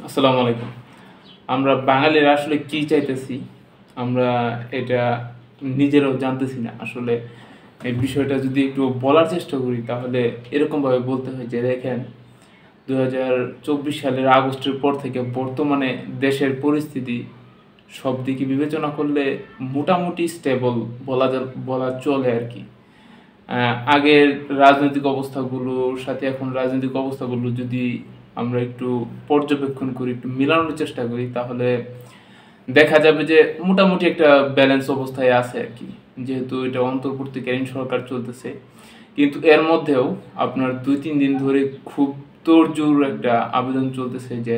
আসসালামু আলাইকুম। আমরা বাঙালিরা আসলে কি চাইতেছি? আমরা এটা নিজেরাও জানতেছি না। আসলে এই বিষয়টা যদি একটু বলার চেষ্টা করি তাহলে এরকমভাবে বলতে হয় যে দেখেন ২০২৪ সালের আগস্টের পর থেকে বর্তমানে দেশের পরিস্থিতি সব দিকে বিবেচনা করলে মোটামুটি স্টেবল বলা চলে আরকি। আগের রাজনৈতিক অবস্থাগুলোর সাথে এখন রাজনৈতিক অবস্থাগুলো যদি আমরা একটু পর্যবেক্ষণ করি, একটু মিলানোর চেষ্টা করি তাহলে দেখা যাবে যে মোটামুটি একটা ব্যালেন্স অবস্থায় আছে আরকি। যেহেতু এটা অন্তর্বর্তীকালীন সরকার চলতেছে। কিন্তু এর মধ্যেও আপনার ২-৩ দিন ধরে খুব তোড়জোড় একটা আবেদন চলতেছে যে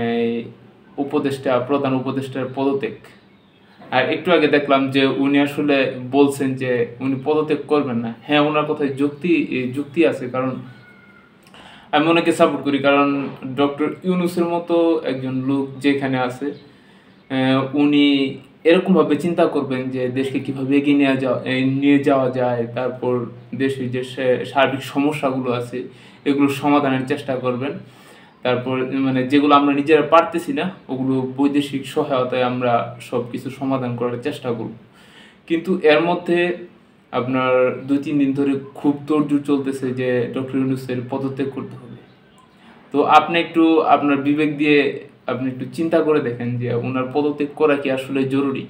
এই প্রধান উপদেষ্টার পদত্যাগ। আর একটু আগে দেখলাম যে উনি আসলে বলছেন যে উনি পদত্যাগ করবেন না। হ্যাঁ, উনার কথায় যুক্তি আছে। কারণ আমি ওনাকে সাপোর্ট করি। কারণ ডক্টর ইউনূসের মতো একজন লোক যেখানে আছে, উনি এরকমভাবে চিন্তা করবেন যে দেশকে কিভাবে এগিয়ে নিয়ে যাওয়া যায়। তারপর দেশের যে সার্বিক সমস্যাগুলো আছে এগুলোর সমাধানের চেষ্টা করবেন। তারপর মানে যেগুলো আমরা নিজেরা পারতেছি না ওগুলো বৈদেশিক সহায়তায় আমরা সবকিছু সমাধান করার চেষ্টা করব। কিন্তু এর মধ্যে আপনার ২-৩ দিন ধরে খুব তোড়জোড় চলতেছে যে ডক্টর ইউনূসের পদত্যাগ করতে হবে। তো আপনি একটু আপনার বিবেক দিয়ে আপনি একটু চিন্তা করে দেখেন যে উনার পদত্যাগ করা কি আসলে জরুরি?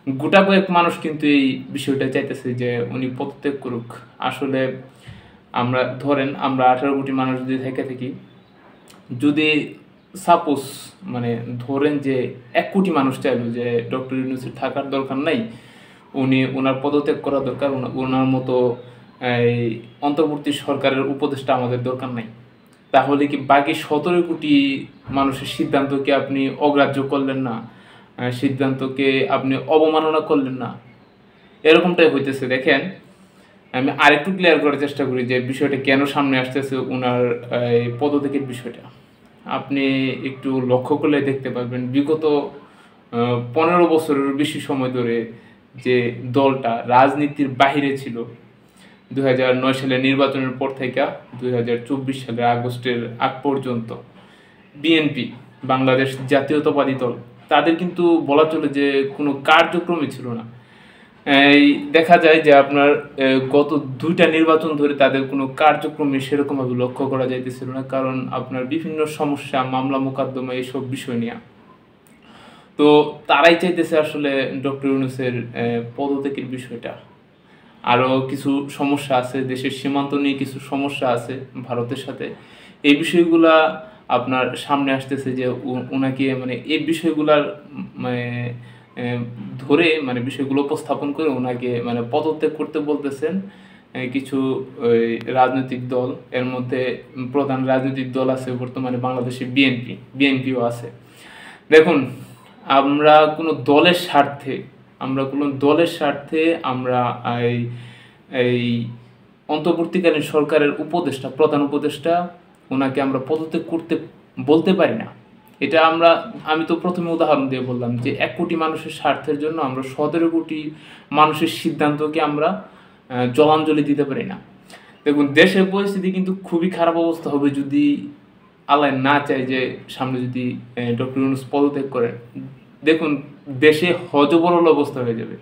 গোটাকয়েক মানুষ কিন্তু এই বিষয়টা চাইতেছে যে উনি পদত্যাগ করুক। আসলে আমরা ১৮ কোটি মানুষ যদি থেকে থাকি, যদি সাপোজ মানে ধরেন যে ১ কোটি মানুষ চাইলো যে ডক্টর ইউনূসের থাকার দরকার নাই, উনার পদত্যাগ করা দরকার, উনার মতো এই অন্তর্বর্তী সরকারের উপদেষ্টা আমাদের দরকার নাই। তাহলে কি বাকি ১৭ কোটি মানুষের সিদ্ধান্তকে আপনি অগ্রাহ্য করলেন না? সিদ্ধান্তকে আপনি অবমাননা করলেন না? এরকমটাই হইতেছে। দেখেন, আমি আরেকটু ক্লিয়ার করার চেষ্টা করি যে বিষয়টা কেন সামনে আসতেছে উনার এই পদত্যাগের বিষয়টা। আপনি একটু লক্ষ্য করলে দেখতে পারবেন বিগত ১৫ বছরেরও বেশি সময় ধরে যে দলটা রাজনীতির বাহিরে ছিল ২০০৯ সালের নির্বাচনের পর থেকে ২০২৪ সালের আগস্টের আগ পর্যন্ত বিএনপি, বাংলাদেশ জাতীয়তাবাদী দল, তাদের কিন্তু বলা চলে যে কোনো কার্যক্রমই ছিল না। এই দেখা যায় যে আপনার গত ২ টা নির্বাচন ধরে তাদের কোনো কার্যক্রমই সেরকমভাবে লক্ষ্য করা যাইতেছিল না। কারণ আপনার বিভিন্ন সমস্যা, মামলা মোকদ্দমা এইসব বিষয় নিয়া। তো তারাই চাইতেছে আসলে ডক্টর ইউনূসের পদত্যাগের বিষয়টা। আরও কিছু সমস্যা আছে, দেশের সীমান্ত নিয়ে কিছু সমস্যা আছে ভারতের সাথে। এই বিষয়গুলা আপনার সামনে আসতেছে যে উনাকে মানে এই বিষয়গুলার মানে ধরে মানে বিষয়গুলো উপস্থাপন করে উনাকে মানে পদত্যাগ করতে বলতেছেন কিছু ওই রাজনৈতিক দল। এর মধ্যে প্রধান রাজনৈতিক দল আছে বর্তমানে বাংলাদেশে বিএনপিও আছে। দেখুন, আমরা কোনো দলের স্বার্থে আমরা এই এই অন্তর্বর্তীকালীন সরকারের প্রধান উপদেষ্টা ওনাকে আমরা পদত্যাগ করতে বলতে পারি না। এটা আমি তো প্রথমে উদাহরণ দিয়ে বললাম যে ১ কোটি মানুষের স্বার্থের জন্য আমরা ১৭ কোটি মানুষের সিদ্ধান্তকে আমরা জলাঞ্জলি দিতে পারি না। দেখুন, দেশের পরিস্থিতি কিন্তু খুবই খারাপ অবস্থা হবে যদি আল্লাহ না চায় যে সামনে যদি ডক্টর ইউনূস পদত্যাগ করেন। দেখুন, দেশে হযবরল অবস্থা হয়ে যাবে।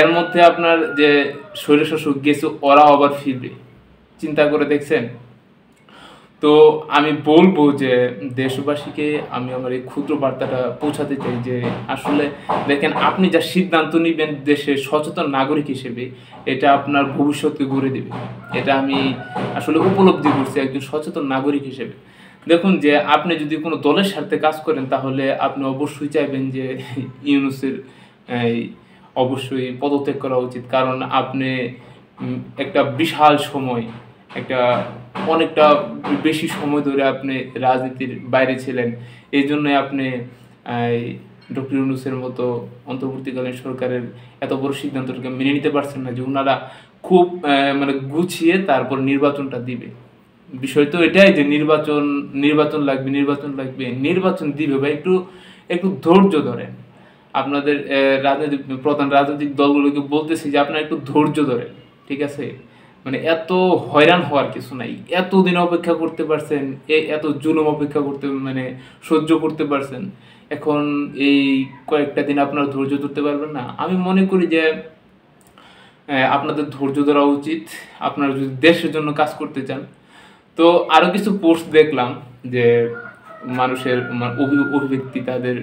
এর মধ্যে আপনার যে স্বৈরশাসক গেছে ওরা আবার ফিরবে। চিন্তা করে দেখছেন? তো আমি বলবো যে দেশবাসীকে আমি আমার এই ক্ষুদ্র বার্তাটা পৌঁছাতে চাই যে আসলে দেখেন, আপনি যা সিদ্ধান্ত নিবেন দেশের সচেতন নাগরিক হিসেবে এটা আপনার ভবিষ্যৎকে গড়ে দেবে। এটা আমি আসলে উপলব্ধি করছি একজন সচেতন নাগরিক হিসেবে। দেখুন, যে আপনি যদি কোনো দলের স্বার্থে কাজ করেন তাহলে আপনি অবশ্যই চাইবেন যে ইউনূসের এই অবশ্যই পদত্যাগ করা উচিত। কারণ আপনি একটা বিশাল সময় একটা অনেকটা বেশি সময় ধরে আপনি রাজনীতির বাইরে ছিলেন। এইজন্যই আপনি এই ডক্টর ইউনূসের মতো অন্তর্বর্তীকালীন সরকারের এত বড় সিদ্ধান্তটাকে মেনে নিতে পারছেন না যে উনারা খুব মানে গুছিয়ে তারপর নির্বাচনটা দিবে। বিষয় তো এটাই যে নির্বাচন দিবে ভাই, একটু ধৈর্য ধরেন। আপনাদের প্রধান রাজনৈতিক দলগুলোকে বলতেছি যে আপনারা একটু ধৈর্য ধরেন, ঠিক আছে? মানে এত হয়রান হওয়ার কিছু নাই। এতদিন অপেক্ষা করতে পারছেন, এত জুলুম অপেক্ষা করতে মানে সহ্য করতে পারছেন। এখন এই কয়েকটা দিন আপনারা ধৈর্য ধরতে পারবেন না? আমি মনে করি যে আপনাদের ধৈর্য ধরা উচিত। আপনারা যদি দেশের জন্য কাজ করতে চান। তো আরো কিছু পোস্ট দেখলাম যে মানুষের অভিব্যক্তি তাদের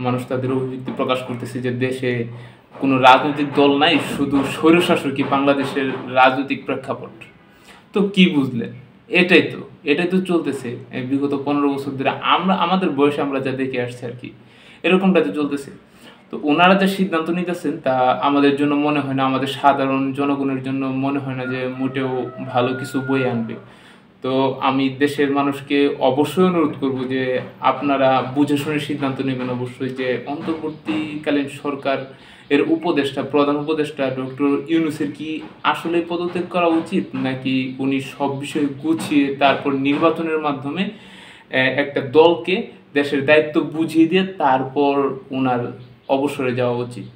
মানুষ তাদের অভিব্যক্তি প্রকাশ করতেছে যে দেশে কোনো রাজনৈতিক দল নাই, শুধু স্বৈরশাসকই বাংলাদেশের রাজনৈতিক প্রেক্ষাপট। তো কি বুঝলেন? এটাই তো এটাই তো চলতেছে এই বিগত 15 বছর ধরে। আমরা আমাদের বয়সে আমরা যা দেখে আসছি আর কি, এরকমটা তো চলতেছে। তো ওনারা যে সিদ্ধান্ত নিতেছেন তা আমাদের জন্য মনে হয় না, আমাদের সাধারণ জনগণের জন্য মনে হয় না যে মোটেও ভালো কিছু বয়ে আনবে। তো আমি দেশের মানুষকে অবশ্যই অনুরোধ করব যে আপনারা বুঝে শুনে সিদ্ধান্ত নেবেন অবশ্যই, যে অন্তর্বর্তীকালীন সরকার এর উপদেষ্টা, প্রধান উপদেষ্টা ডক্টর ইউনূসের কি আসলে পদত্যাগ করা উচিত, নাকি উনি সব বিষয় গুছিয়ে তারপর নির্বাচনের মাধ্যমে একটা দলকে দেশের দায়িত্ব বুঝিয়ে দিয়ে তারপর ওনার অবসরে যাওয়া উচিত।